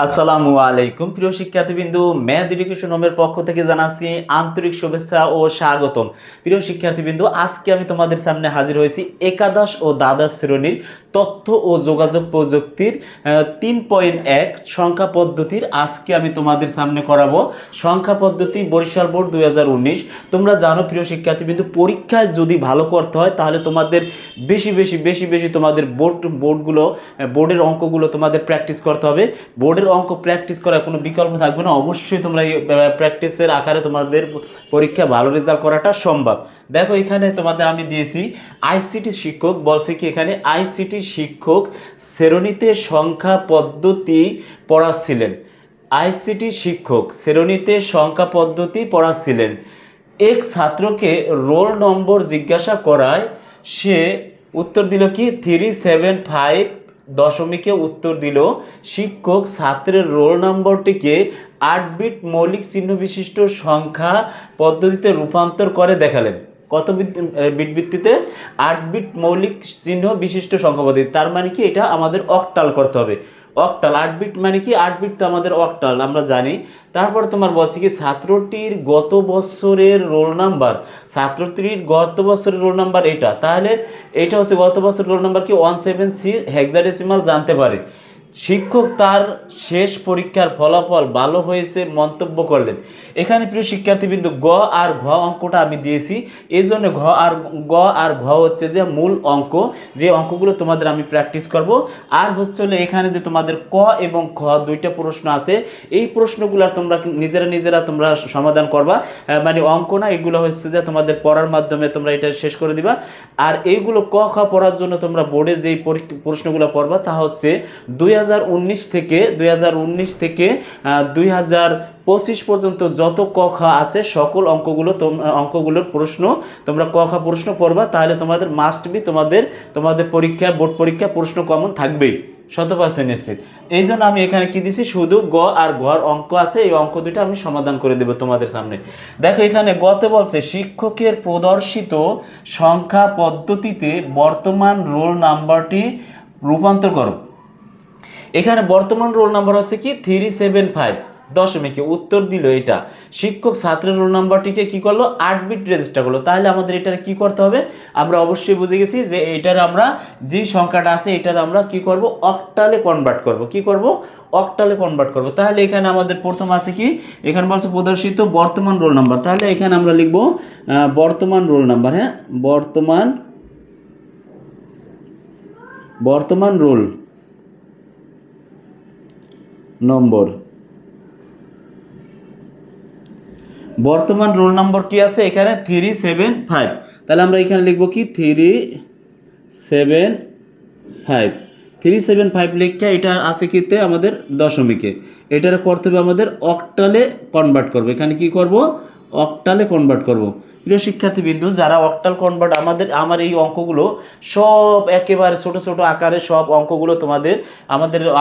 আসসালামু আলাইকুম প্রিয় শিক্ষার্থীবৃন্দু, ম্যাথ এডুকেশন হোমের পক্ষ থেকে জানাচ্ছি আন্তরিক শুভেচ্ছা ও স্বাগতম। প্রিয় শিক্ষার্থীবৃন্দু, আজকে আমি তোমাদের সামনে হাজির হয়েছি একাদশ ও দ্বাদশ শ্রেণীর তথ্য ও যোগাযোগ প্রযুক্তির 3.1 সংখ্যা পদ্ধতির আজকে আমি তোমাদের সামনে করাবো সংখ্যা পদ্ধতি বরিশাল বোর্ড 2019। তোমরা জানো প্রিয় শিক্ষার্থীবৃন্দু, পরীক্ষায় যদি ভালো করতে হয় তাহলে তোমাদের বেশি বেশি বেশি বেশি তোমাদের বোর্ডের অঙ্কগুলো তোমাদের প্র্যাকটিস করতে হবে। বোর্ডের অঙ্ক প্র্যাকটিস করার কোনো বিকল্প থাকবে না, অবশ্যই তোমরা এই প্র্যাকটিসের আকারে তোমাদের পরীক্ষা ভালো রেজাল্ট করাটা সম্ভব। দেখো এখানে তোমাদের আমি দিয়েছি আইসিটি শিক্ষক, বলছে কি এখানে আইসিটি শিক্ষক শ্রেণীতে সংখ্যা পদ্ধতি পড়াচ্ছিলেন। আইসিটি শিক্ষক শ্রেণীতে সংখ্যা পদ্ধতি পড়াচ্ছিলেন। এক ছাত্রকে রোল নম্বর জিজ্ঞাসা করায় সে উত্তর দিল কি 375 দশমিকে উত্তর দিল। শিক্ষক ছাত্রের রোল নম্বরটিকে 8 বিট মৌলিক চিহ্ন বিশিষ্ট সংখ্যা পদ্ধতিতে রূপান্তর করে দেখালেন। কত বিট ভিত্তিতে? 8 বিট মৌলিক চিহ্ন বিশিষ্ট সংখ্যা পদ্ধতি। তার মানে কি এটা আমাদের অক্টাল করতে হবে। অক্টাল 8 বিট মানে কি 8 বিট তো আমাদের অক্টাল আমরা জানি। তারপর তোমার বলছে কি ছাত্রটির গত বছরের রোল নাম্বার, ছাত্রটির গত বছরের রোল নাম্বার এটা, তাহলে এটা হচ্ছে গত বছরের রোল নাম্বার কি 173 হেক্সাডেসিমাল জানতে পারে। শিক্ষক তার শেষ পরীক্ষার ফলাফল ভালো হয়েছে মন্তব্য করলেন। এখানে প্রিয় শিক্ষার্থীবৃন্দু গ আর ঘ অঙ্কটা আমি দিয়েছি, এই জন্য গ আর ঘ হচ্ছে যে মূল অঙ্ক, যে অঙ্কগুলো তোমাদের আমি প্র্যাকটিস করব। আর হচ্ছে হলো এখানে যে তোমাদের ক এবং খ দুইটা প্রশ্ন আছে, এই প্রশ্নগুলো তোমরা নিজেরা তোমরা সমাধান করবা, মানে অঙ্ক না, এগুলো হচ্ছে যে তোমাদের পড়ার মাধ্যমে তোমরা এটা শেষ করে দিবা। আর এইগুলো ক খ পড়ার জন্য তোমরা বোর্ডে যেই প্রশ্নগুলো পড়বা তা হচ্ছে 2019 থেকে 2025 পর্যন্ত যত ক খ আছে সকল অঙ্কগুলোর প্রশ্ন তোমরা ক খ প্রশ্ন পড়বা, তাহলে তোমাদের মাস্ট বি তোমাদের পরীক্ষা বোর্ড পরীক্ষা প্রশ্ন কমন থাকবেই 100% নিশ্চিত। এই জন্য আমি এখানে কি দিছি, শুধু গ আর ঘর অঙ্ক আছে, এই অঙ্ক দুটো আমি সমাধান করে দেব তোমাদের সামনে। দেখো এখানে গতে বলছে শিক্ষকের প্রদর্শিত সংখ্যা পদ্ধতিতে বর্তমান রোল নাম্বারটি রূপান্তর করো। এখানে বর্তমান রোল নাম্বার হচ্ছে কি 375 দশমিকে উত্তর দিল এটা। শিক্ষক ছাত্রের রোল নাম্বারটিকে কি করলো 8 বিট রেজিস্টার করলো। তাহলে আমাদের এটার কি করতে হবে, আমরা অবশ্যই বুঝে গেছি যে এটার আমরা যে সংখ্যাটা আছে এটার আমরা কি করব অক্টালে কনভার্ট করব। কি করব অক্টালে কনভার্ট করব। তাহলে এখানে আমাদের প্রথম আছে কি, এখানে বলছে প্রদর্শিত বর্তমান রোল নাম্বার, তাহলে এখানে আমরা লিখব বর্তমান রোল নাম্বার। হ্যাঁ, বর্তমান রোল নম্বর, বর্তমান রোল নম্বর কি আছে এখানে 375। তাহলে আমরা এখানে লিখব কি 375 লিখে এটা আছে কিতে আমাদের দশমিকে, এটার করতে হবে আমাদের অক্টালে কনভার্ট করব। এখানে কি করব অক্টালে কনভার্ট করব। প্রিয় শিক্ষার্থীবৃন্দু, যারা অক্টাল কনভার্ট আমার এই অঙ্কগুলো সব একেবারে ছোট ছোট আকারে সব অঙ্কগুলো তোমাদের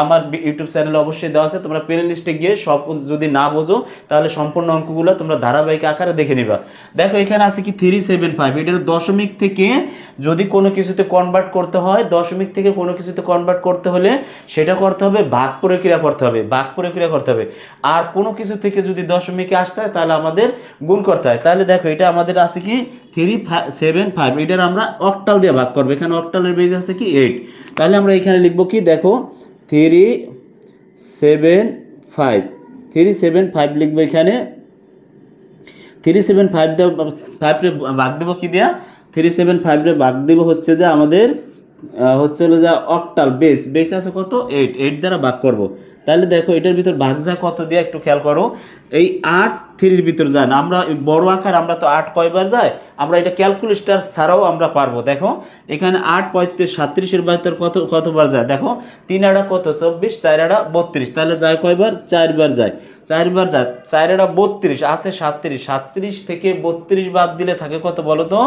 আমার ইউটিউব চ্যানেলে অবশ্যই দেওয়া আছে, তোমরা প্লে লিস্টে গিয়ে সব যদি না বোঝো তাহলে সম্পূর্ণ অঙ্কগুলো তোমরা ধারাবাহিক আকারে দেখে নিবা। দেখো এখানে আছে কি 375, এটার দশমিক থেকে যদি কোনো কিছুতে কনভার্ট করতে হয়, দশমিক থেকে কোনো কিছুতে কনভার্ট করতে হলে সেটা করতে হবে ভাগ প্রক্রিয়া করতে হবে, আর কোনো কিছু থেকে যদি দশমিকে আসতে হয় তাহলে আমাদের গুণ করতে হয়। তাহলে দেখো এটা আমাদের আছে কি 375, এটার আমরা অক্টাল দিয়ে ভাগ করবো। এখানে অক্টালের বেজ আছে কি 8, তাহলে আমরা এখানে লিখবো কি দেখো 375 লিখবো। এখানে 375 ভাগ দেবো কি দেয়া 375 রে ভাগ দেবো হচ্ছে যে আমাদের হচ্ছে হলো যে অক্টাল বেস আছে কত 8 দ্বারা ভাগ করব। তাহলে দেখো এটার ভিতর ভাগ যা কত দিয়ে একটু খেয়াল করো, এই 8 3-র ভিতর যায় না, আমরা বড় আকার আমরা তো 8 কয়বার যায়, আমরা এটা ক্যালকুলেটর ছাড়াও আমরা পারবো। দেখো এখানে 8 35 37-এর ভিতর কতবার যায়, দেখো 3 আড়া কত 24, 4 আড়া 32, তাহলে যায় কয়বার 4বার যায়, 4 আড়া 32 আছে 37 থেকে 32 বাদ দিলে থাকে কত বলো তো,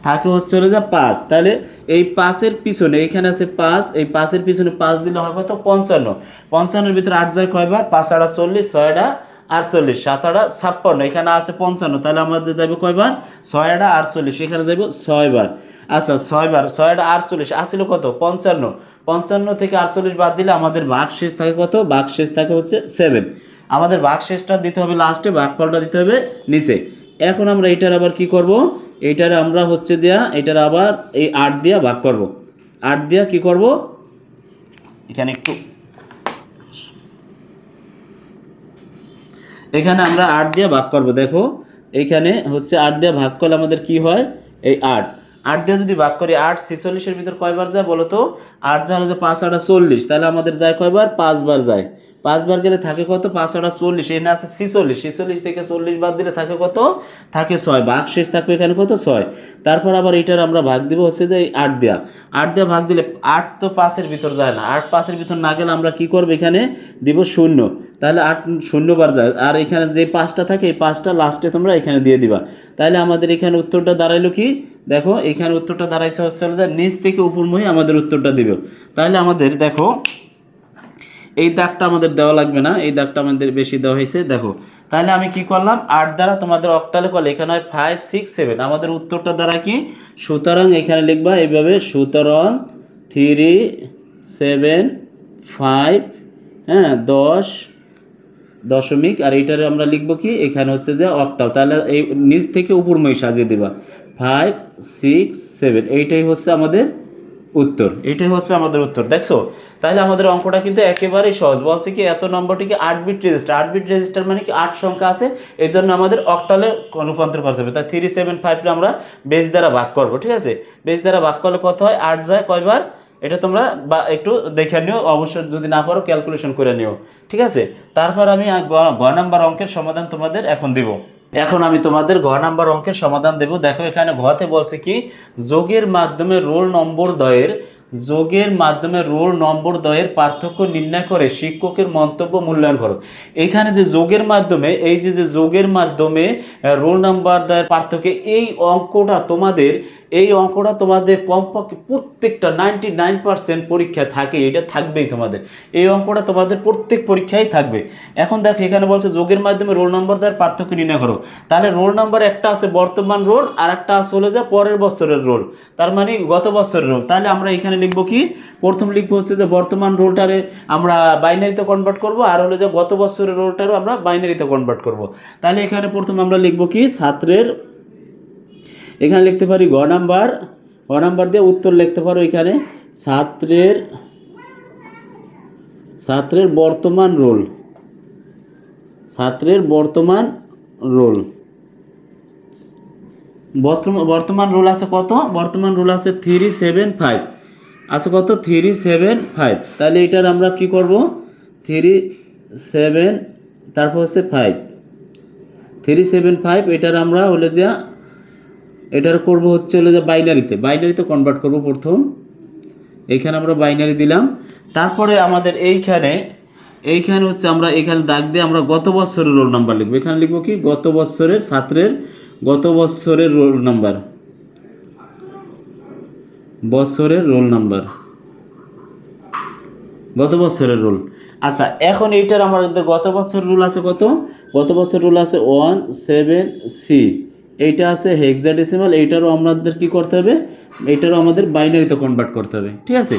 থাকে হচ্ছে হলো যে 5। তাহলে এই 5-এর পিছনে এখানে আছে 5, এই 5-এর পিছনে 5 দিলে হয় কত 55, 55-এর ভিতরে 8 যায় কয়বার 5 আড়া 40, 6 আড়া 48, 7 আটা 56, এখানে আছে 55, তাহলে আমাদের যাবে কয়বার? 6 আটা 48, এখানে যাবে 6 বার। আচ্ছা 6 বার, 6 আটা 48 আসছিল কত? 55, 55 থেকে 48 বাদ দিলে আমাদের ভাগশেষ থাকে কত? ভাগশেষ থাকে হচ্ছে 7। আমাদের ভাগশেষটা দিতে হবে লাস্টে, ভাগফলটা দিতে হবে নিচে। এখন আমরা এটার আবার কি করব? এটার আমরা হচ্ছে এটার আবার এই 8 দিয়া ভাগ করব। 8 দিয়া কি করব? এখানে একটু, এখানে আমরা 8 দিয়ে ভাগ করব। দেখো এইখানে হচ্ছে 8 দিয়ে ভাগ করলে আমাদের কি হয়? এই 8, 8 দিয়ে যদি ভাগ করি, 8 46-এর ভিতর কয়বার যায় বলো তো? 8 যা হলো যে 5 আটা 40, তাহলে আমাদের যায় কয়বার? 5 বার যায়। 5 বার গেলে থাকে কত? 5 আটা 40, এখানে আছে 46, 46 থেকে 40 বাদ দিলে থাকে কত? থাকে 6, ভাগ শেষ থাকবে এখানে কত? 6। তারপর আবার এটার আমরা ভাগ দিব হচ্ছে যে 8 দিয়া, 8 দিয়ে ভাগ দিলে 8 তো 5-এর ভিতর যায় না, 8 5-এর ভিতর না গেলে আমরা কি করব? এখানে দিব 0, তাহলে 8 0 বার যায়। আর এখানে যে 5টা থাকে এই 5টা লাস্টে তোমরা এখানে দিয়ে দিবা। তাহলে আমাদের এখানে উত্তরটা দাঁড়াইলো কি? দেখো এখানে উত্তরটা দাঁড়াইছে হচ্ছে যে নিচ থেকে উপরমুখী আমাদের উত্তরটা দিবে। তাহলে আমাদের দেখো এই দাগটা আমাদের দেওয়া লাগবে না, এই দাগটা আমাদের বেশি দেওয়া হয়েছে। দেখো তাহলে আমি কি করলাম? 8 দ্বারা তোমাদের অক্টালে করলে এখানে হয় 5 6 7, আমাদের উত্তরটা দ্বারা কি? সুতরাং এখানে লিখবা এইভাবে, সুতরাং 3 7 5, হ্যাঁ 10 দশমিক, আর এইটারে আমরা লিখবো কি? এখানে হচ্ছে যে অক্টাল। তাহলে এই নিচ থেকে উপরমুখী সাজিয়ে দিবা 5 6 7, এইটাই হচ্ছে আমাদের উত্তর, এটাই হচ্ছে আমাদের উত্তর। দেখছো তাহলে আমাদের অঙ্কটা কিন্তু একেবারেই সহজ। বলছে কি এত নম্বরটিকে 8 বিট রেজিস্টার, 8 বিট রেজিস্টার মানে কি 8 সংখ্যা আছে, এই জন্য আমাদের অক্টালে রূপান্তর করতে হবে। তাই 3 7 5 রে আমরা বেস দ্বারা ভাগ করব, ঠিক আছে? বেস দ্বারা ভাগ করলে কত হয়? 8 যায় কয়বার? এটা তোমরা একটু দেখে নিও, অবশ্যই যদি না পারো ক্যালকুলেশন করে নিও, ঠিক আছে? তারপর আমি গ নাম্বার অঙ্কের সমাধান তোমাদের এখন দেব। এখন আমি তোমাদের ঘ নাম্বার অঙ্কের সমাধান দেব। দেখো এখানে ঘতে বলছে কি? যোগের মাধ্যমে রোল নম্বর দ্বয়ের পার্থক্য নির্ণয় করে শিক্ষকের মন্তব্য মূল্যায়ন করো। এখানে যে যোগের মাধ্যমে, এই যে যোগের মাধ্যমে রোল নাম্বার দ্বয়ের পার্থক্য, এই অঙ্কটা তোমাদের কমপক্ষে প্রত্যেকটা 99% পরীক্ষায় থাকে, এটা থাকবেই তোমাদের। এই অঙ্কটা তোমাদের প্রত্যেক পরীক্ষায় থাকবে। এখন দেখো এখানে বলছে যোগের মাধ্যমে রোল নাম্বার দ্বয়ের পার্থক্য নির্ণয় করো। তাহলে রোল নাম্বার একটা আছে বর্তমান রোল, আর একটা আছে হলে যা পরের বছরের রোল, তার মানে গত বছরের রোল। তাহলে আমরা এখানে লিখবো কি? প্রথম লিখবো হচ্ছে যে বর্তমান রোলটারে আমরা বাইনারিতে কনভার্ট করব, আর হলো যে গত বছরের রোলটারও আমরা বাইনারিতে কনভার্ট করব। তাহলে এখানে প্রথম আমরা লিখবো কি? ছাত্রের, এখানে লিখতে পারি গ নাম্বার দিয়ে উত্তর লিখতে পারো। এখানে ছাত্রের বর্তমান রোল, বর্তমান রোল আছে কত? বর্তমান রোল আছে 3 7 5, আছে কত? 3 7 5। তাহলে এটার আমরা কি করব? 3 7 তারপর হচ্ছে 5, 3 7 5, এটার আমরা হলে যে এটার করব হচ্ছে হলে যে বাইনারিতে কনভার্ট করব প্রথম। এইখানে আমরা বাইনারি দিলাম। তারপরে আমাদের এইখানে হচ্ছে আমরা এখানে দাগ দিয়ে আমরা গত বছরের রোল নাম্বার লিখবো। এখানে লিখবো কি? গত বছরের ছাত্রের গত বছরের রোল নাম্বার, গত বছরের রোল। আচ্ছা এখন এইটার আমাদের গত বছরের রুল আছে কত? গত বছর রুল আছে 17C, এইটা আছে হেক্সাডেসিমাল। এইটারও আমাদের কি করতে হবে? এইটারও আমাদের বাইনারিতে কনভার্ট করতে হবে, ঠিক আছে?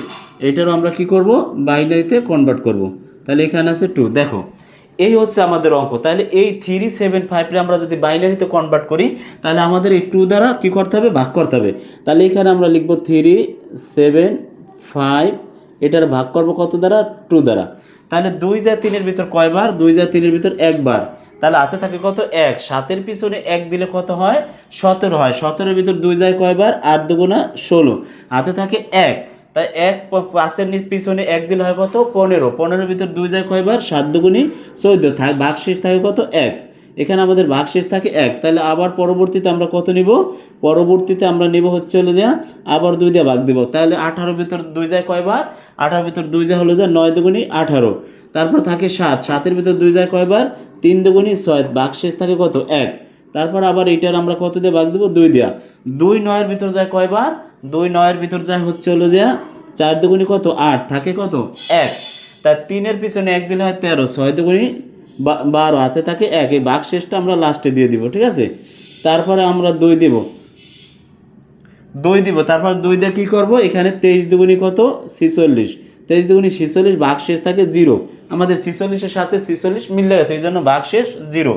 এইটারও আমরা কি করব? বাইনারিতে কনভার্ট করব। তাহলে এখানে আছে 2। দেখো এই হচ্ছে আমাদের অঙ্ক। তাহলে এই 3 7 5 রে আমরা যদি বাইনারিতে কনভার্ট করি, তাহলে আমাদের এই 2 দ্বারা কি করতে হবে? ভাগ করতে হবে। তাহলে এখানে আমরা লিখব 3 7 5, এটার ভাগ করব কত দ্বারা? 2 দ্বারা। তাহলে 2 যায় 3 এর ভিতর কয়বার? 2 যায় 3 এর ভিতর একবার। তাহলে হাতে থাকে কত? 1, 7-এর পিছনে 1 দিলে কত হয়? 17 হয়। 17-এর ভিতর 2 যায় কয়বার? 8 দুগুণা 16, হাতে থাকে 1। তাই 1 5-এর পিছনে 1 দিলে হয় কত? 15, 15-এর ভিতর 2 যায় কয়বার? 7 দুগুণি 14, ভাগশেষ থাকে কত? 1। এখানে আমাদের ভাগশেষ থাকে 1। তাহলে আবার পরবর্তীতে আমরা কত নিব? পরবর্তীতে আমরা নিব হচ্ছে হলো যে আবার 2 দিয়ে ভাগ দিব। তাহলে 18-এর ভিতর 2 যায় কয়বার? 18-এর ভিতর 2 যায় হলো যে 9 দুগুণি 18। তারপর থাকে 7, 7-এর ভিতর 2 যায় কয়বার? 3 দুগুণি 6, ভাগশেষ থাকে কত? 1। তারপর আবার এইটার আমরা কত দিয়ে ভাগ দেব? 2 দিয়া। 2 9-এর ভিতর যায় কয়বার? 2 9-এর ভিতর যায় হচ্ছে হলো যে 4 দুগুণি কত? 8, থাকে কত? 1। তার 3-এর পিছনে 1 দিলে হয় 13, 6 দুগুণি 12 হাতে থাকে 1, এই ভাগশেষটা আমরা লাস্টে দিয়ে দিব, ঠিক আছে। তারপরে আমরা 2 দিব, তারপর 2 দিয়ে কী করবো, এখানে 23 দুগুণী কত, 46, 23 দুগুণী 46, ভাগশেষ থাকে 0, আমাদের 46-এর সাথে 46 মিলে গেছে, এই জন্য ভাগশেষ 0।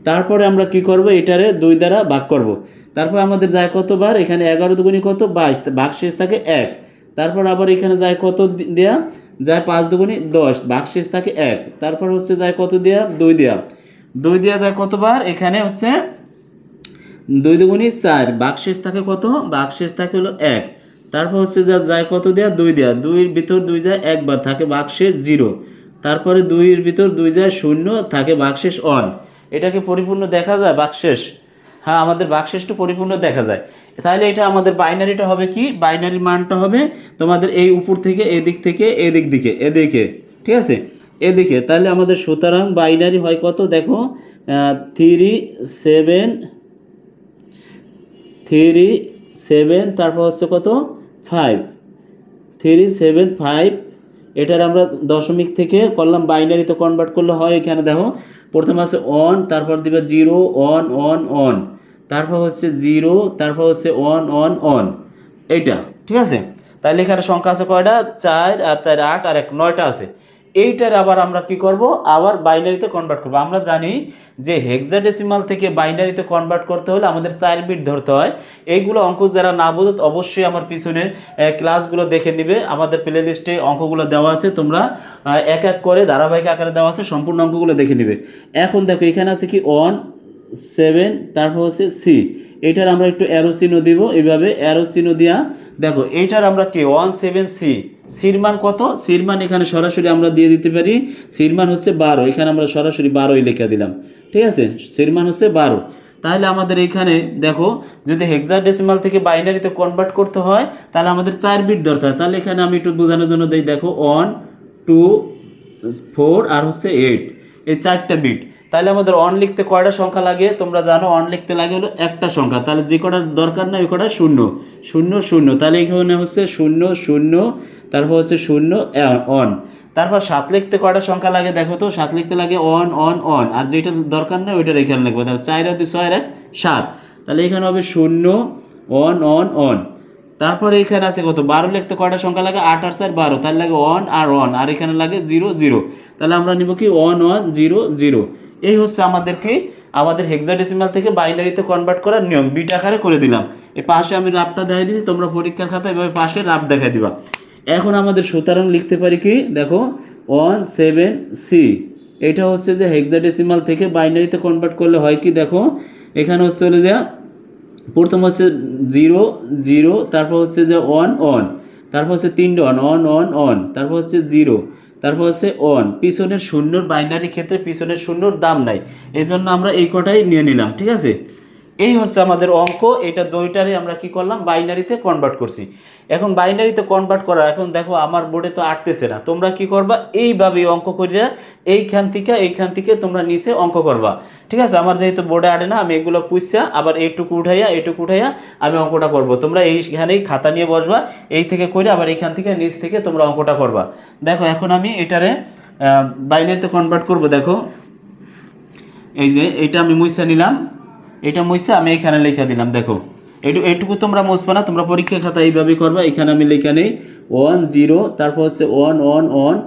তারপরে আমরা কি করব, এটারে 2 দ্বারা ভাগ করব। তারপর আমাদের যায় কতবার, এখানে 11 দুগুণী কত, 22, ভাগশেষ থাকে 1। তারপর আবার এখানে যায় কত দেয়া, যায় 5 দুগুণী 10, ভাগশেষ থাকে 1। তারপর হচ্ছে যায় কত দেয়া, 2 দেয়া, 2 দেয়া যায় কতবার, এখানে হচ্ছে 2 দুগুণী 4, ভাগশেষ থাকে কত, ভাগশেষ থাকে হলো 1। তারপর হচ্ছে যায় কত দেয়া, 2 দেয়া, 2-এর ভিতর 2 যায় একবার, থাকে ভাগশেষ 0। তারপরে 2-এর ভিতর 2 যায় 0, থাকে ভাগশেষ 1। এটাকে পরিপূর্ণ দেখা যায় ভাগশেষ? হ্যাঁ, আমাদের ভাগশেষটা পরিপূর্ণ দেখা যায়। তাহলে এটা আমাদের বাইনারিটা হবে কি, বাইনারি মানটা হবে তোমাদের এই উপর থেকে এদিক থেকে এদিকে, ঠিক আছে, এদিকে। তাহলে আমাদের সুতরাং বাইনারি হয় কত দেখো, 3 7, তারপর হচ্ছে কত 5, 3 7 5। এটার আমরা দশমিক থেকে করলাম, বাইনারিতে কনভার্ট করলে হয়, এখানে দেখো প্রথমে আছে 1, তারপর দিবে 0 1 1 1, তারপর হচ্ছে 0, তারপর হচ্ছে 1 1 1, এইটা, ঠিক আছে। তাহলে এখানে সংখ্যা আছে কয়টা, 4 আর 4 8 আর 1 9টা আছে। এইটার আবার আমরা কি করব, আবার বাইনারিতে কনভার্ট করব। আমরা জানি যে হেক্সাডেসিমাল থেকে বাইনারিতে কনভার্ট করতে হলে আমাদের 4 বিট ধরতে হয়। এইগুলো অঙ্ক যারা না বোঝো অবশ্যই আমার পিছনে ক্লাসগুলো দেখে নিবে, আমাদের প্লে লিস্টে অঙ্কগুলো দেওয়া আছে, তোমরা এক এক করে ধারাবাহিক আকারে দেওয়া আছে, সম্পূর্ণ অঙ্কগুলো দেখে নিবে। এখন দেখো এখানে আছে কি 1 7, তারপর হচ্ছে সি, এটার আমরা একটু অ্যারো চিহ্ন দিব, এইভাবে অ্যারো চিহ্ন দিয়া দেখো এইটার আমরা কি 1 7 সি, সির মান কত, সির মান এখানে সরাসরি আমরা দিয়ে দিতে পারি, সির মান হচ্ছে 12, এখানে আমরা সরাসরি 12ই লিখে দিলাম, ঠিক আছে, সির মান হচ্ছে 12। তাহলে আমাদের এখানে দেখো যদি হেক্সাডেসিমাল থেকে বাইনারিতে কনভার্ট করতে হয় তাহলে আমাদের 4 বিট দরকার। তাহলে এখানে আমি একটু বোঝানোর জন্য দেই, দেখো 1 2 4 আর হচ্ছে 8, এই 4টা বিট। তাহলে আমাদের অন লিখতে কয়টা সংখ্যা লাগে, তোমরা জানো অন লিখতে লাগে হলো একটা সংখ্যা, তাহলে যে কটার দরকার না ওই কটা 0 0 0, তাহলে এখানে হচ্ছে 0 0, তারপর হচ্ছে 0 অন। তারপর 7 লিখতে কয়টা সংখ্যা লাগে দেখো তো, 7 লিখতে লাগে অন অন অন, আর যেটা দরকার না ওইটার এখানে লিখবো, তাহলে 4 আর 2 6 আর 1 7, তাহলে এখানে হবে 0 অন অন অন। তারপরে এখানে আছে কত, 12 লিখতে কয়টা সংখ্যা লাগে, 8 আর 4 12, তাহলে লাগে অন আর অন, আর এখানে লাগে 0 0, তাহলে আমরা নিব কি 1 1 0 0। এই হচ্ছে আমাদের হেক্সাডেসিমাল থেকে বাইনারিতে কনভার্ট করার নিয়ম, বিট আকারে করে দিলাম। এই পাশে আমি রাফটা দেখাই দিয়েছি, তোমরা পরীক্ষার খাতায় এভাবে পাশে রাফ দেখাই দিবা। এখন আমাদের সুতরাং লিখতে পারি কি দেখো 1 7 সি, এটা হচ্ছে যে হেক্সাডেসিমাল থেকে বাইনারিতে কনভার্ট করলে হয় কি দেখো, এখানে হচ্ছে হলে যে প্রথম হচ্ছে 0 0, তারপর হচ্ছে যে 1 1, তারপর হচ্ছে 3 1 1 1 1, তারপর হচ্ছে 0, তারপর হচ্ছে 1, পিছনের শূন্যর বাইনারি ক্ষেত্রে পিছনের শূন্যর দাম নাই, এই জন্য আমরা এই কটাই নিয়ে নিলাম, ঠিক আছে। এই হচ্ছে আমাদের অঙ্ক, এটা দুইটারই আমরা কি করলাম, বাইনারিতে কনভার্ট করছি। এখন বাইনারিতে কনভার্ট করা, এখন দেখো আমার বোর্ডে তো আটতেছে না, তোমরা কি করবা, এইভাবে অঙ্ক করিয়া এইখান থেকে তোমরা নিচে অঙ্ক করবা, ঠিক আছে। আমার যেহেতু বোর্ডে আটে না, আমি এগুলো পুষছা আবার এইটুকু উঠাইয়া আমি অঙ্কটা করব। তোমরা এইখানেই খাতা নিয়ে বসবা, এই থেকে করে আবার এইখান থেকে নিচ থেকে তোমরা অঙ্কটা করবা। দেখো এখন আমি এটারে বাইনারিতে কনভার্ট করব। দেখো এই যে এটা আমি মুছা নিলাম, এটা মুছে আমি এখানে লেখা দিলাম, দেখো এইটুকু তোমরা মুছবা না, তোমরা পরীক্ষার খাতা এইভাবে করবা। এখানে আমি লেখা নেই 1 0, তারপর হচ্ছে 1 1 1,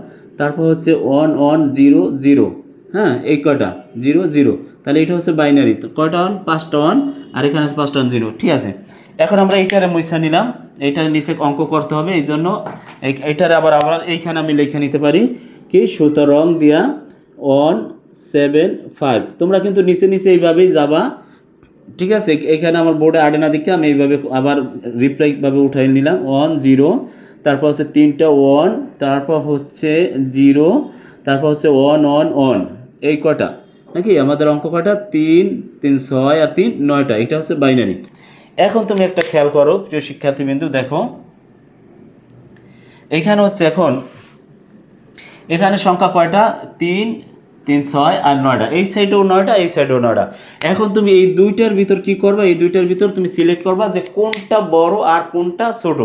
তারপর হচ্ছে 1 1 0 0, হ্যাঁ এই কয়টা 0 0, তাহলে এটা হচ্ছে বাইনারি, তো কয়টা 1 5টা 1, আর এখানে আছে 5টা 0, ঠিক আছে। এখন আমরা এইটারে মুছা নিলাম, এইটার নিচে অঙ্ক করতে হবে, এই জন্য এইটারে আবার এইখানে আমি লেখা নিতে পারি কি, সুতরাং দিয়া 1 7 5, তোমরা কিন্তু নিচে এইভাবেই যাবা, ঠিক আছে। এখানে আমার বোর্ডে আটে না দিকে আমি এইভাবে আবার রিপ্লাইভাবে উঠাই নিলাম 1 0, তারপর হচ্ছে 3টা 1, তারপর হচ্ছে 0, তারপর হচ্ছে 1 1 1, এই কটা নাকি আমাদের অঙ্ক কটা 3 3 6 আর 3 9টা, এটা হচ্ছে বাইনারি। এখন তুমি একটা খেয়াল করো প্রিয় শিক্ষার্থীবৃন্দু, দেখো এখানে হচ্ছে এখন এখানে সংখ্যা কয়টা 3 3 6 আর 9টা, এই সাইডেও 9টা এই সাইডেও 9টা। এখন তুমি এই দুইটার ভিতর কি করবা, এই দুইটার ভিতর তুমি সিলেক্ট করবা যে কোনটা বড় আর কোনটা ছোট।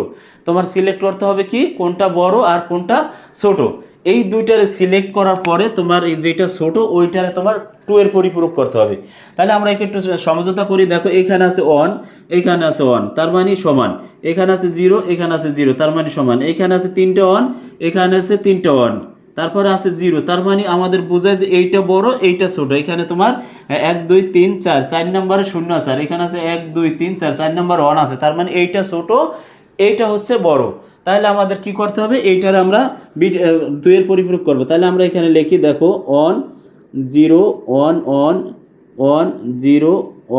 তোমার সিলেক্ট করতে হবে কি কোনটা বড় আর কোনটা ছোট। এই দুইটারে সিলেক্ট করার পরে তোমার এই যেটা ছোট ওইটারে তোমার 2 এর পরিপূরক করতে হবে। তাহলে আমরা একটু সমঝোতা করি। দেখো এখানে আছে 1, এখানে আছে 1, তার মানে সমান। এখানে আছে 0, এখানে আছে 0, তার মানে সমান। এখানে আছে 3টা 1, এখানে আছে 3টা 1, তারপরে আছে 0, তার মানে আমাদের বোঝায় যে এইটা বড় এইটা ছোট। এখানে তোমার 1 2 3 4 4 নম্বরে 0 আছে, আর এখানে আছে 1 2 3 4 4 নম্বর 1 আছে, তার মানে এইটা ছোট এইটা হচ্ছে বড়। তাহলে আমাদের কি করতে হবে, এইটার আমরা 2 এর পরিপূরক করব। তাহলে আমরা এখানে লিখি, দেখো 1 0 1 1 1 0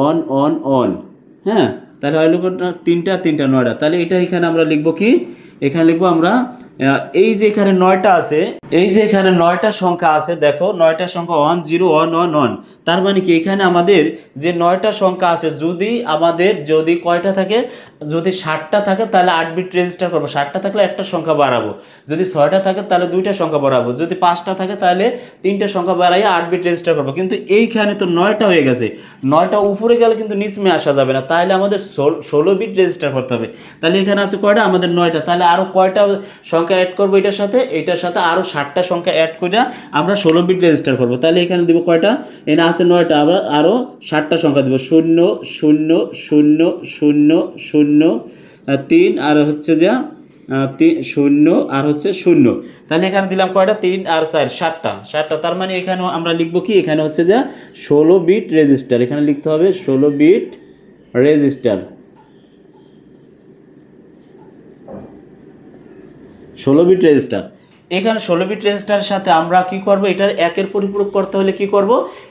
1 1 1। হ্যাঁ, তাহলে হলো তিনটা 9টা। তাহলে এটা এখানে আমরা লিখবো কি, এখানে লিখবো আমরা এই যে এখানে 9টা আছে, এই যে এখানে 9টা সংখ্যা আছে, দেখো 9টা সংখ্যা 1 0 1 1 1। তার মানে কি এখানে আমাদের যে 9টা সংখ্যা আছে, যদি কয়টা থাকে, যদি 60টা থাকে তাহলে 8 বিট রেজিস্টার করবো। 60টা থাকলে একটা সংখ্যা বাড়াবো, যদি 6টা থাকে তাহলে 2টা সংখ্যা বাড়াবো, যদি 5টা থাকে তাহলে 3টা সংখ্যা বাড়াইয়া 8 বিট রেজিস্টার করবো। কিন্তু এইখানে তো 9টা হয়ে গেছে, 9টা উপরে গেলে কিন্তু নিচমে আসা যাবে না, তাহলে আমাদের 16 বিট রেজিস্টার করতে হবে। তাহলে এখানে আছে কয়টা, আমাদের 9টা। তাহলে আরো কয়টা সংখ্যা অ্যাড করবো, এটার সাথে আরো 60টা সংখ্যা অ্যাড করে আমরা 16 বিট রেজিস্টার করবো। তাহলে এখানে দিব কয়টা, এখানে আছে 9টা, আবার আরো 60টা সংখ্যা দিব, 0 0 0 0 0 3, আর হচ্ছে যে 0 আর হচ্ছে 0। তাহলে এখানে দিলাম কয়টা, 3 আর 4 7টা। তার মানে এখানে আমরা লিখবো কি, এখানে হচ্ছে যে 16 বিট রেজিস্টার। এখানে লিখতে হবে 16 বিট রেজিস্টার, 16 বিট রেজিস্টার। এখানে 16 বিট রেজিস্টারের সাথে আমরা কি করব, এটার একের পরিপূরক করতে হলে কি করব,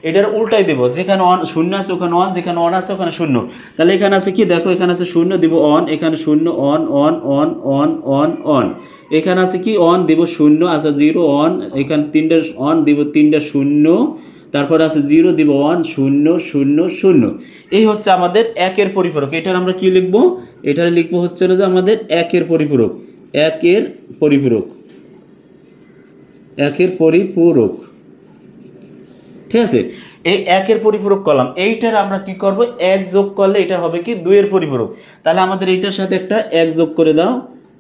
এটার উল্টাই দেব। যেখানে 0 আছে ওখানে 1, যেখানে 1 আছে ওখানে 0। তাহলে এখানে আছে কি, দেখো এখানে আছে 0 দিব 1, এখানে 0 1 1 1 1 1 1। এখানে আছে কি 1 দিব 0, আছে 0 1, এখানে 3টা 1 দিব 3টা 0, তারপর আছে 0 দিব 1 0 0 0। এই হচ্ছে আমাদের একের পরিপূরক। এটার আমরা কি লিখবো, এটার লিখবো হচ্ছে যে আমাদের একের পরিপূরক, একের পরিপূরক, একের পরিপূরক। ঠিক আছে, এই একের পরিপূরক করলাম। এইটার আমরা কি করব, 1 যোগ করলে এটা হবে কি 2 এর পরিপূরক। তাহলে আমাদের এইটার সাথে একটা 1 যোগ করে দাও,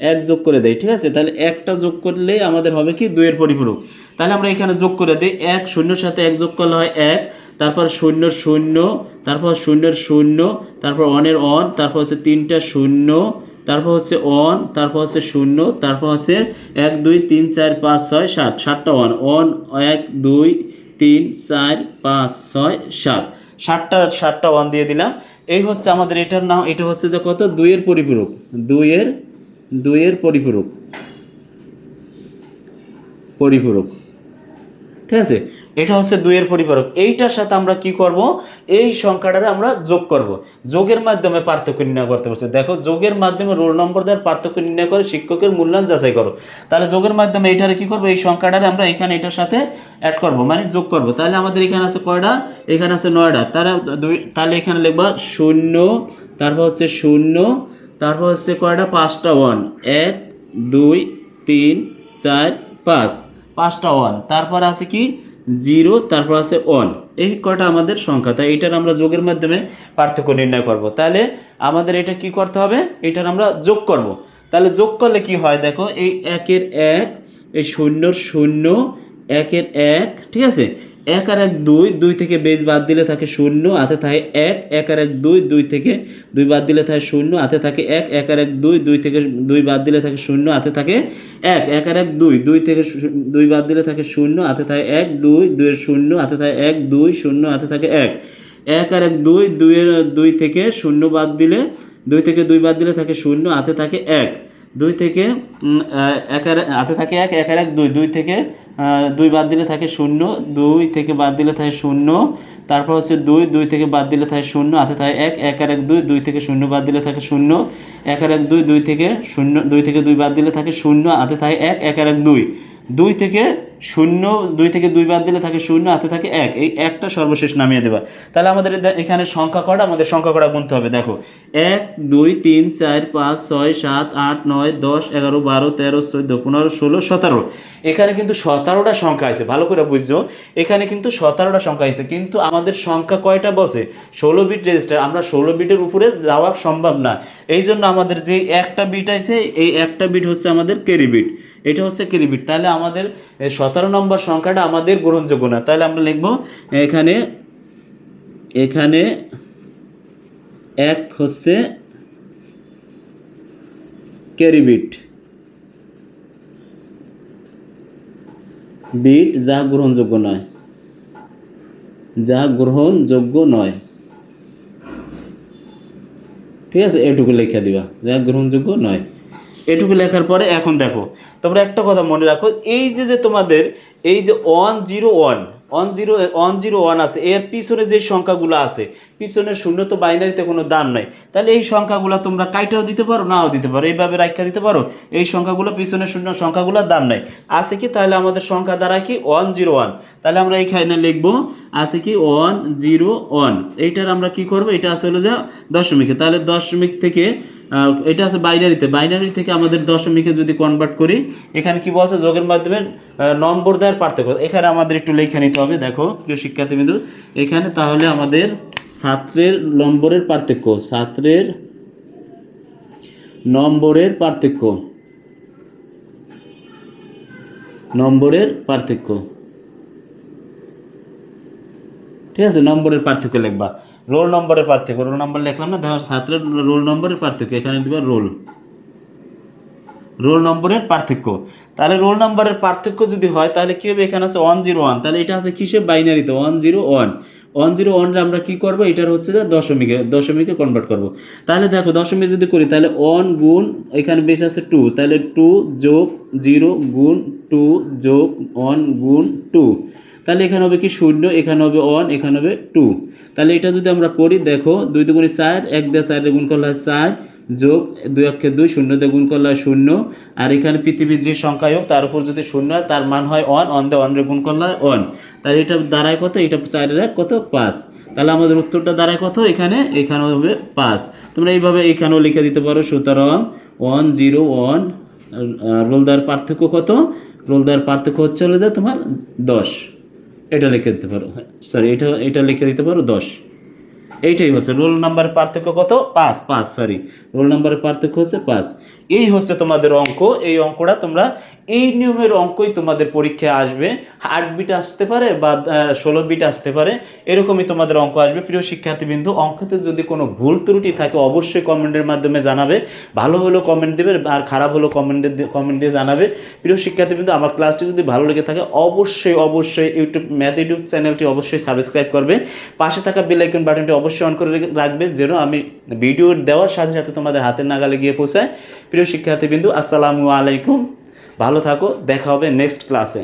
1 যোগ করে দেয়। ঠিক আছে, তাহলে একটা যোগ করলে আমাদের হবে কি 2 এর পরিপূরক। তাহলে আমরা এখানে যোগ করে দিই, 1 0 সাথে 1 যোগ করলে হয় 1, তারপর 0 0, তারপর 0 0, তারপর 1 এর 1, তারপর হচ্ছে 3টা 0, তারপর হচ্ছে 1, তারপর হচ্ছে 0, তারপর হচ্ছে 1 2 3 4 5 6 7, 7টা 1 1 1 2 3 4 5 6 7, 7টা 1 দিয়ে দিলাম। এই হচ্ছে আমাদের এটার নাম, এটা হচ্ছে যে কত, 2 এর পরিপূরক, 2 এর পরিপূরক, পরিপূরক। ঠিক আছে, এটা হচ্ছে 2 এর পরিপূরক। এইটার সাথে আমরা কি করব, এই সংখ্যাটারে আমরা যোগ করব। যোগের মাধ্যমে পার্থক্য নির্ণয় করতে বলছে। দেখো যোগের মাধ্যমে রোল নম্বর দেওয়ার পার্থক্য নির্ণয় করে শিক্ষকের মূল্যায়ন যাচাই করো। তাহলে যোগের মাধ্যমে এইটারে কি করব, এই সংখ্যাটারে আমরা এখানে এটার সাথে অ্যাড করব, মানে যোগ করব। তাহলে আমাদের এখানে আছে কয়টা, এখানে আছে 9টা। তাহলে এখানে লিখবা 0, তারপর হচ্ছে 0, তারপর হচ্ছে কয়টা, 5টা 1, 1 2 3 4 5, 5টা 1, তারপর আছে কি 0, তারপর আছে 1। এই কয়টা আমাদের সংখ্যা। তাই এটার আমরা যোগের মাধ্যমে পার্থক্য নির্ণয় করব। তাহলে আমাদের এটা কি করতে হবে, এটার আমরা যোগ করব। তাহলে যোগ করলে কি হয়, দেখো এই 1 এর 1, এই 0 0, 1 এর 1, ঠিক আছে, 1 আর 1 2, 2 থেকে বেজ বাদ দিলে থাকে 0, হাতে থাকে 1, 1 আর 1 2, 2 থেকে 2 বাদ দিলে থাকে 0, হাতে থাকে 1, 1 আর 1 2, 2 থেকে 2 বাদ দিলে থাকে 0, হাতে থাকে 1, 1 আর 1 2, 2 থেকে 2 বাদ দিলে থাকে 0, হাতে থাকে 1 2, 2 এর 0, হাতে থাকে 1 2 0, হাতে থাকে 1, 1 আর 1 2, 2 এর 2 থেকে 0 বাদ দিলে, 2 থেকে 2 বাদ দিলে থাকে 0, হাতে থাকে 1, 2 থেকে 1 আর হাতে থাকে 1, 1 আর 1 2, 2 থেকে 2 বাদ দিলে থাকে 0, 2 থেকে বাদ দিলে থাকে 0, তারপর হচ্ছে 2, 2 থেকে বাদ দিলে থাকে 0, হাতে থাকে 1, 1 আর 1 2, 2 থেকে 0 বাদ দিলে থাকে 0, 1 আর 1 2, 2 থেকে 0, 2 থেকে 2 বাদ দিলে থাকে 0, হাতে থাকে 1, 1 আর 1 2, 2 থেকে শূন্য 2 থেকে 2 বাদ দিলে থাকে শূন্য, হাতে থাকে 1, এই একটা সর্বশেষ নামিয়ে দেবা। তাহলে আমাদের এখানে সংখ্যা কটা, আমাদের সংখ্যা কটা গুনতে হবে দেখো, 1 2 3 4 5 6 7 8 9 10 11 12 13 14 15 16 17। এখানে কিন্তু 17টা সংখ্যা আছে, ভালো করে বুঝছো, এখানে কিন্তু 17টা সংখ্যা আছে, কিন্তু আমাদের সংখ্যা কয়টা বলছে, 16 বিট রেজিস্টার, আমরা 16 বিটের উপরে যাওয়া সম্ভব না। এই জন্য আমাদের যে একটা বিট আছে, এই একটা বিট হচ্ছে আমাদের ক্যারি বিট, এটা হচ্ছে ক্যারি বিট। তাহলে আমাদের 17 নম্বর সংখ্যাটা আমাদের গ্রহণযোগ্য না। তাহলে আমরা লিখব এখানে, এখানে 1 হচ্ছে ক্যারি বিট, বিট যা গ্রহণযোগ্য নয়, যা গ্রহণযোগ্য নয়, ঠিক আছে, এটুকু লিখে দিবা, যা গ্রহণযোগ্য নয়। এটুকু লেখার পরে এখন দেখো তোমরা একটা কথা মনে রাখো, এই যে তোমাদের এই যে 101 আছে, এর পিছনে যে সংখ্যাগুলো আছে, পিছনের শূন্য তো বাইনারিতে কোনো দাম নাই, তাহলে এই সংখ্যাগুলো তোমরা কাইটাও দিতে পারো, নাও দিতে পারো, এইভাবে রাখা দিতে পারো। এই সংখ্যাগুলো পিছনের শূন্য সংখ্যাগুলোর দাম নাই, আছে কি, তাহলে আমাদের সংখ্যা দাঁড়ায় কি 101। তাহলে আমরা এইখানে লিখবো আছে কি 101, এইটার আমরা কি করব, এটা আছে হলো যে দশমিকে, তাহলে দশমিক থেকে এটা আছে বাইনারিতে, বাইনারি থেকে আমাদের দশমিকে যদি কনভার্ট করি, এখানে কি বলছে, যোগের মাধ্যমে নম্বর দেওয়ার পার্থক্য, এখানে আমাদের একটু লেখা নিতে হবে। দেখো প্রিয় শিক্ষার্থীবৃন্দ, এখানে তাহলে আমাদের ছাত্রের নম্বরের পার্থক্য, ছাত্রের নম্বরের পার্থক্য, নম্বরের পার্থক্য, ঠিক আছে, নম্বরের পার্থক্য লিখবা, রোল নম্বরের পার্থক্য, রোল নম্বর লিখলাম না, দেখো ছাত্রের রোল নম্বরের পার্থক্য, এখানে দিবা রোল নম্বরের পার্থক্য। তাহলে রোল নম্বরের পার্থক্য যদি হয় তাহলে কি হবে, এখানে আছে 101, তাহলে এটা আছে কিসে, বাইনারিতে 101, 101 আমরা কি করব, এটার হচ্ছে যে দশমিকে কনভার্ট করব। তাহলে দেখো দশমিক যদি করি, তাহলে 1 গুণ এখানে বেশি আছে 2, তাহলে 2 যোগ 0 গুণ 2 যোগ 1 গুণ 2, তাহলে এখানে হবে কি 0, এখানে হবে 1, এখানে হবে 2। তাহলে এটা যদি আমরা করি, দেখো 2 দুগুণে 4, 1 দিয়ে 4 গুণ করলে হয় 4, যোগ 2 একে 2, 0 দিয়ে গুণ করলে হয় 0, আর এখানে পৃথিবীর যে সংখ্যাই হোক তার উপর যদি 0 হয় তার মান হয় 1, 1 দিয়ে 1 রে গুণ করলে হয় 1, তাহলে এটা দাঁড়ায় কত, এটা 4 এর 1 কত 5। তাহলে আমাদের উত্তরটা দাঁড়ায় কত, এখানেও হবে 5। তোমরা এইভাবে এখানেও লিখে দিতে পারো। সুতরাং 101 রোল দেওয়ার পার্থক্য কত, রোল দেওয়ার পার্থক্য হচ্ছে হলো যে তোমার 10, এটা লিখে দিতে পারো, সরি এটা লিখে দিতে পারো 10। এইটাই হচ্ছে রোল নাম্বারের পার্থক্য কত, 5, সরি, রোল নাম্বারের পার্থক্য হচ্ছে 5। এই হচ্ছে তোমাদের অঙ্ক। এই অঙ্কটা তোমরা এই নিয়মের অঙ্কই তোমাদের পরীক্ষায় আসবে, 8 বিট আসতে পারে বা 16 বিট আসতে পারে, এরকমই তোমাদের অঙ্ক আসবে। প্রিয় শিক্ষার্থীবৃন্দ, অঙ্কতে যদি কোনো ভুল ত্রুটি থাকে অবশ্যই কমেন্টের মাধ্যমে জানাবে, ভালো হলেও কমেন্ট দেবে আর খারাপ হলেও কমেন্ট দিয়ে জানাবে। প্রিয় শিক্ষার্থীবৃন্দ, আমার ক্লাসটি যদি ভালো লেগে থাকে অবশ্যই ম্যাথ ইউটিউব চ্যানেলটি অবশ্যই সাবস্ক্রাইব করবে, পাশে থাকা বেল আইকন বাটনটি অবশ্যই অন করে রাখবে, যেন আমি ভিডিও দেওয়ার সাথে সাথে তোমাদের হাতের নাগালে গিয়ে পৌঁছায়। প্রিয় শিক্ষার্থীবৃন্দ, আসসালামু আলাইকুম, ভালো থাকো, দেখা হবে নেক্সট ক্লাসে।